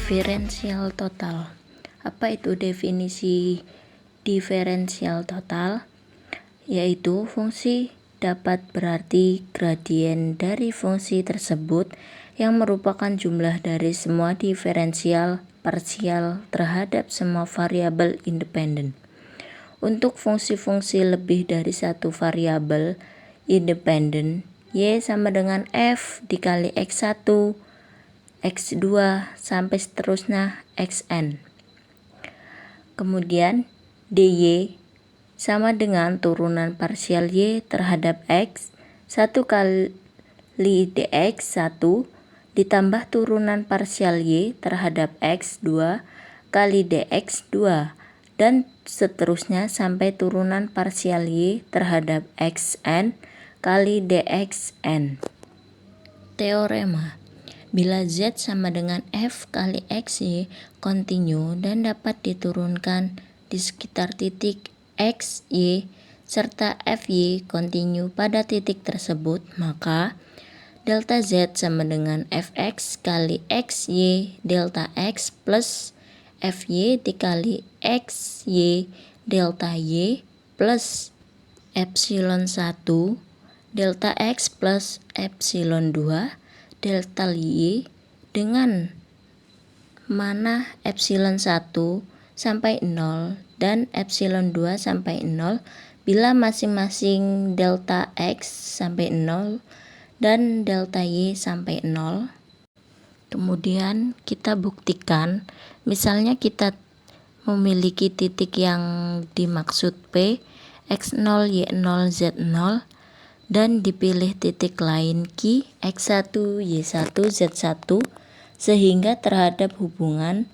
Diferensial total. Apa itu definisi diferensial total? Yaitu fungsi dapat berarti gradien dari fungsi tersebut yang merupakan jumlah dari semua diferensial parsial terhadap semua variabel independen. Untuk fungsi-fungsi lebih dari satu variabel independen, y sama dengan f dikali x1, x2 sampai seterusnya xn. Kemudian dy sama dengan turunan parsial y terhadap x 1 kali dx1 ditambah turunan parsial y terhadap x 2 kali dx2 dan seterusnya sampai turunan parsial y terhadap xn kali dxn. Teorema. Bila z sama dengan f kali xy kontinu dan dapat diturunkan di sekitar titik x, y, serta fy kontinu pada titik tersebut, maka delta z sama dengan fx kali xy delta x plus fy dikali xy delta y plus epsilon 1 delta x plus epsilon 2 delta y, dengan mana epsilon 1 sampai 0 dan epsilon 2 sampai 0 bila masing-masing delta x sampai 0 dan delta y sampai 0. Kemudian kita buktikan, misalnya kita memiliki titik yang dimaksud P, x0, y0, z0 dan dipilih titik lain Q, x1, y1, z1 sehingga terhadap hubungan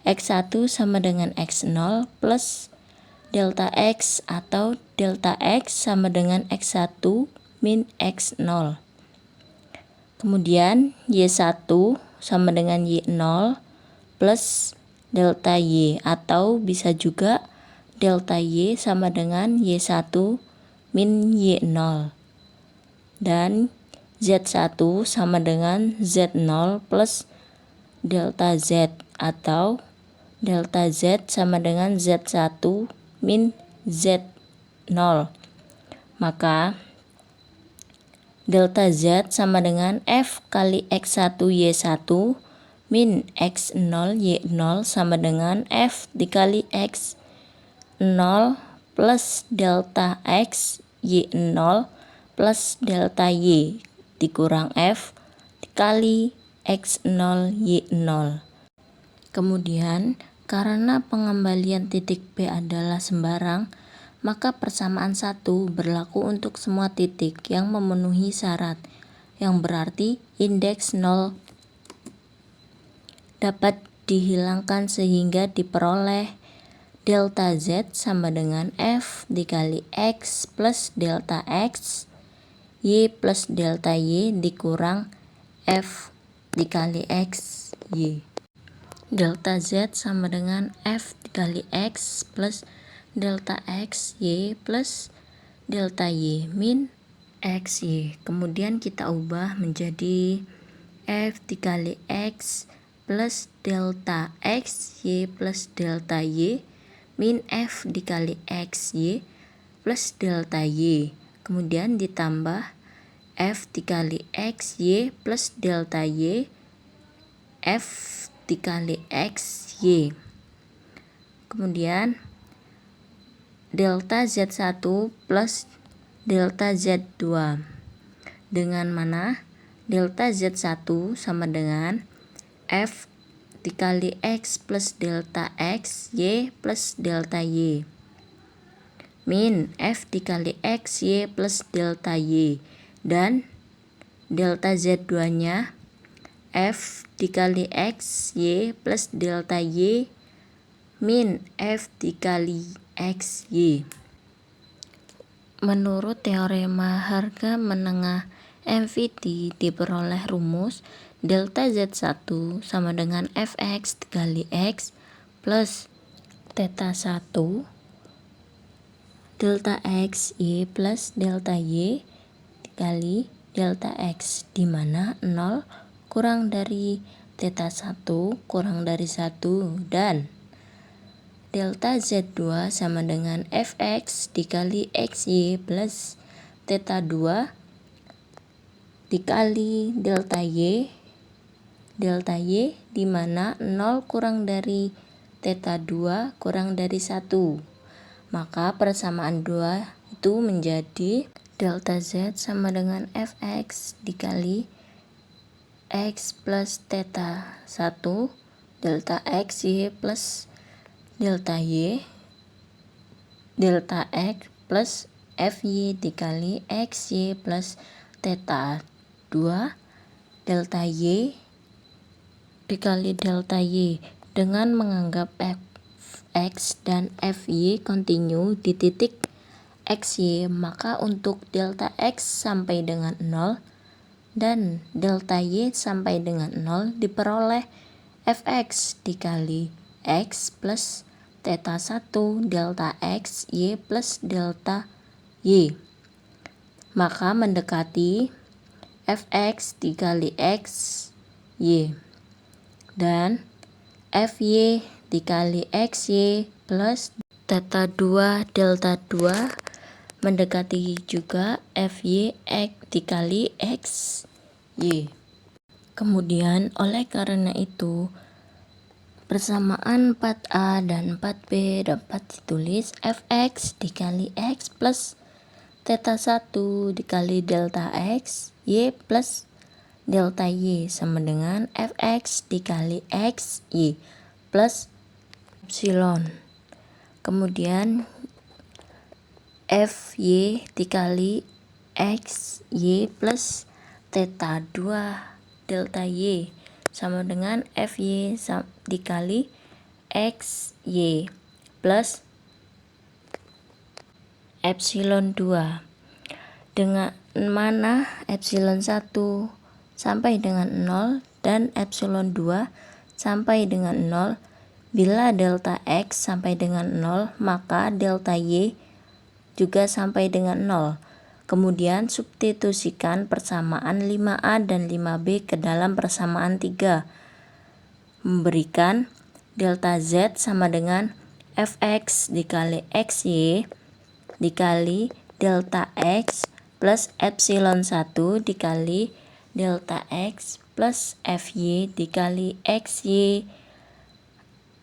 x1 sama dengan x0 plus delta x atau delta x sama dengan x1 min x0. Kemudian y1 sama dengan y0 plus delta y atau bisa juga delta y sama dengan y1 min y0. Dan z1 sama dengan z0 plus delta z atau delta z sama dengan z1 min z0. Maka delta z sama dengan f kali x1 y1 min x0 y0 sama dengan f dikali x0 plus delta x y0 plus delta y dikurang f dikali x0 y0. Kemudian karena pengembalian titik P adalah sembarang, maka persamaan 1 berlaku untuk semua titik yang memenuhi syarat, yang berarti indeks 0 dapat dihilangkan sehingga diperoleh delta z sama dengan f dikali x plus delta x y plus delta y dikurang f dikali x y. Delta z sama dengan f dikali x plus delta x y plus delta y min x y. Kemudian kita ubah menjadi f dikali x plus delta x y plus delta y min f dikali x y plus delta y. Kemudian ditambah f dikali x y plus delta y f dikali x y. Kemudian delta z1 plus delta z2 dengan mana delta z1 sama dengan f dikali x plus delta x y plus delta y min f dikali x y plus delta y, dan delta z2 nya f dikali x y plus delta y min f dikali x y. Menurut teorema harga menengah MVT diperoleh rumus delta z1 sama dengan fx dikali x plus theta 1 delta x y plus delta y dikali delta x, di mana 0 kurang dari theta 1 kurang dari 1 dan delta Z2 sama dengan Fx dikali XY plus theta 2 dikali delta Y di mana 0 kurang dari theta 2 kurang dari 1. Maka persamaan 2 itu menjadi delta Z sama dengan Fx dikali X plus theta 1 delta X Y plus delta X plus Fy dikali XY plus theta 2 delta Y dikali delta Y dengan menganggap Fx dan Fy kontinu di titik XY, maka untuk delta X sampai dengan 0 dan delta Y sampai dengan 0 diperoleh Fx dikali X plus theta 1 delta X Y plus delta Y. Maka mendekati Fx dikali X Y dan Fy dikali XY plus theta 2 delta 2 mendekati juga Fy X dikali X Y. Kemudian oleh karena itu persamaan 4A dan 4B dapat ditulis Fx dikali X plus theta 1 dikali delta X Y plus delta Y sama dengan Fx dikali X Y plus epsilon. Kemudian Fy dikali X Y plus theta 2 delta Y sama dengan Fy dikali X Y plus epsilon 2, dengan mana epsilon 1 sampai dengan 0 dan epsilon 2 sampai dengan 0. Bila delta X sampai dengan 0, maka delta Y juga sampai dengan 0. Kemudian substitusikan persamaan 5A dan 5B ke dalam persamaan 3, memberikan delta Z sama dengan Fx dikali XY dikali delta X plus epsilon 1 dikali delta X plus Fy dikali XY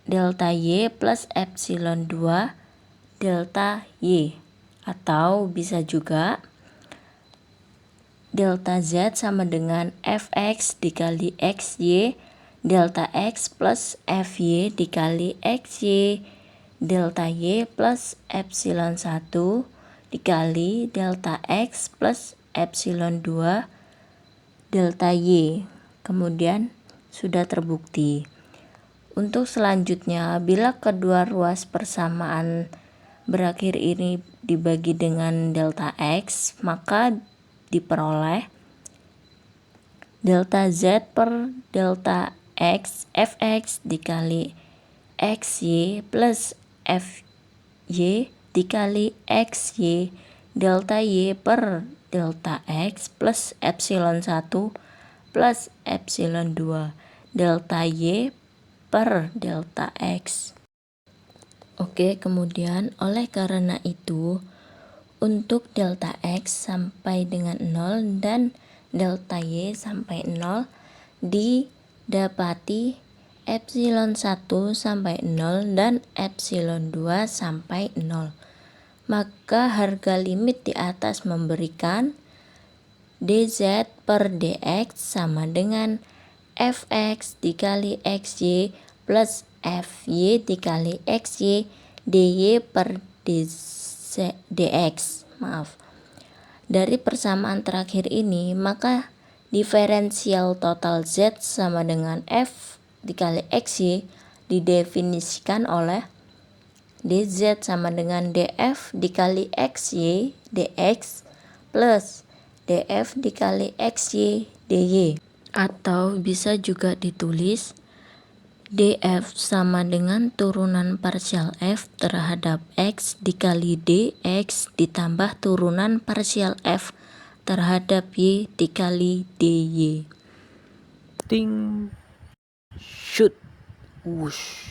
delta Y plus epsilon 2 delta Y. Atau bisa juga delta Z sama dengan Fx dikali XY delta X plus Fy dikali XY delta Y plus epsilon 1 dikali delta X plus epsilon 2 delta Y. Kemudian sudah terbukti. Untuk selanjutnya, bila kedua ruas persamaan berakhir ini dibagi dengan delta X, maka diperoleh delta Z per delta X Fx dikali XY plus Fy dikali XY delta Y per delta X plus epsilon 1 plus epsilon 2 delta Y per delta X. Oke, kemudian oleh karena itu untuk delta X sampai dengan 0 dan delta Y sampai 0 didapati epsilon 1 sampai 0 dan epsilon 2 sampai 0. Maka harga limit di atas memberikan dz per dx sama dengan Fx dikali XY plus Fy dikali XY dy per dx. Dari persamaan terakhir ini, maka diferensial total Z sama dengan F dikali XY didefinisikan oleh dz sama dengan df dikali XY dx plus df dikali XY dy. Atau bisa juga ditulis df sama dengan turunan parsial f terhadap x dikali dx ditambah turunan parsial f terhadap y dikali dy. Ting. shoot, wush,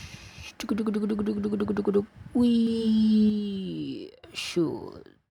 duk duk duk duk duk duk duk duk duk, wih, shoot.